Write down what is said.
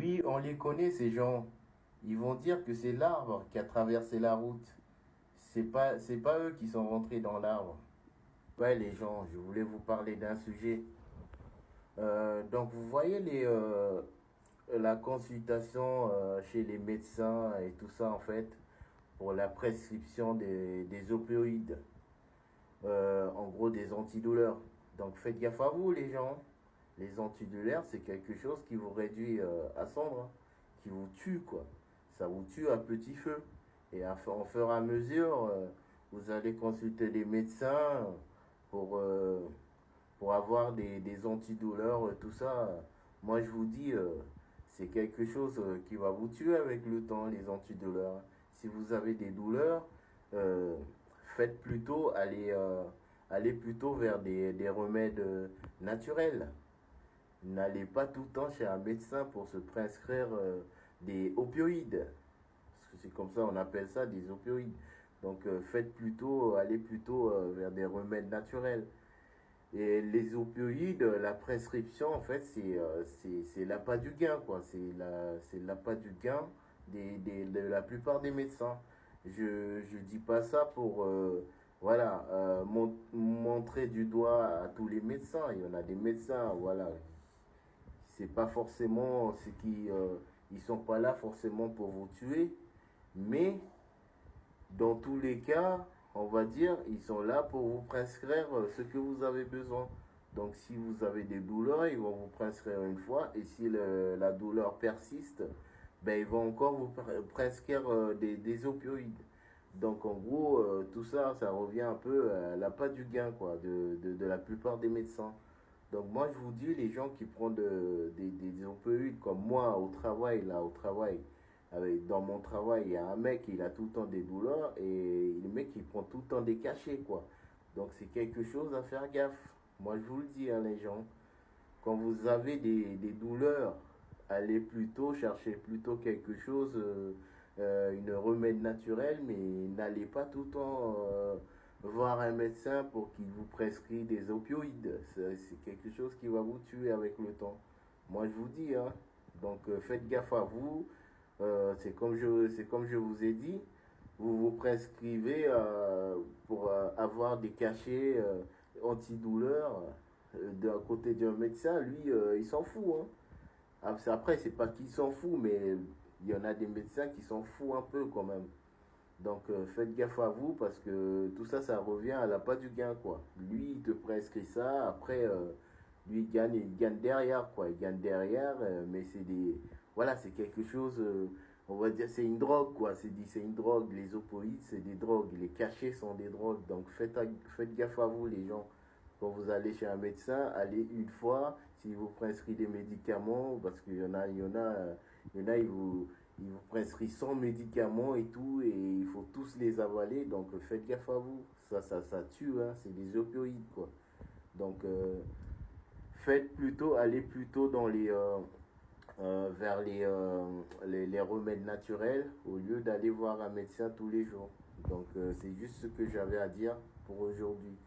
Oui, on les connaît, ces gens. Ils vont dire que c'est l'arbre qui a traversé la route. C'est pas eux qui sont rentrés dans l'arbre. Ouais, les gens, je voulais vous parler d'un sujet. Donc, vous voyez la consultation chez les médecins et tout ça, en fait, pour la prescription des opioïdes, en gros des antidouleurs. Donc, faites gaffe à vous, les gens. Les antidouleurs, c'est quelque chose qui vous réduit à cendre, hein, qui vous tue, quoi. Ça vous tue à petit feu. Et en fur et à mesure, vous allez consulter des médecins pour, euh, pour avoir des antidouleurs, tout ça. Moi, je vous dis, c'est quelque chose qui va vous tuer avec le temps, les antidouleurs. Si vous avez des douleurs, euh, faites plutôt, allez plutôt vers des remèdes naturels. N'allez pas tout le temps chez un médecin pour se prescrire des opioïdes. Parce que c'est comme ça, on appelle ça des opioïdes. Donc allez plutôt vers des remèdes naturels. Et les opioïdes, la prescription, en fait, c'est l'appât du gain, quoi. C'est l'appât du gain de la plupart des médecins. Je dis pas ça pour, voilà, montrer du doigt à tous les médecins. Il y en a des médecins, voilà, c'est pas forcément ce qui ils sont pas là forcément pour vous tuer, mais dans tous les cas, on va dire, ils sont là pour vous prescrire ce que vous avez besoin. Donc si vous avez des douleurs, ils vont vous prescrire une fois, et si la douleur persiste, ben ils vont encore vous prescrire des opioïdes. Donc en gros, tout ça, ça revient un peu à l'appât du gain, quoi, de la plupart des médecins. Donc moi je vous dis, les gens qui prennent des opioïdes comme moi au travail, là au travail, dans mon travail, il y a un mec, il a tout le temps des douleurs et le mec il prend tout le temps des cachets, quoi. Donc c'est quelque chose à faire gaffe. Moi je vous le dis, hein, les gens, quand vous avez des douleurs, allez plutôt chercher plutôt quelque chose, une remède naturelle, mais n'allez pas tout le temps voir un médecin pour qu'il vous prescrit des opioïdes. C'est quelque chose qui va vous tuer avec le temps. Moi je vous dis, hein. Donc faites gaffe à vous. C'est comme je vous ai dit, vous vous prescrivez pour avoir des cachets antidouleurs d'un côté d'un médecin, lui, il s'en fout, hein. Après, c'est pas qu'il s'en fout, mais il y en a des médecins qui s'en foutent un peu quand même. Donc faites gaffe à vous parce que tout ça, ça revient à l'appât du gain, quoi. Lui, il te prescrit ça, après, lui, il gagne derrière, quoi. Il gagne derrière, mais voilà, c'est quelque chose, on va dire, c'est une drogue, quoi. C'est une drogue. Les opioïdes, c'est des drogues. Les cachets sont des drogues. Donc faites gaffe à vous, les gens. Quand vous allez chez un médecin, allez une fois, s'il vous prescrit des médicaments, parce qu'il y en a, il vous prescrit 100 médicaments et tout, et il faut tous les avaler, donc faites gaffe à vous. Ça tue, hein, c'est des opioïdes, quoi. Donc, allez plutôt vers les remèdes naturels au lieu d'aller voir un médecin tous les jours. Donc, c'est juste ce que j'avais à dire pour aujourd'hui.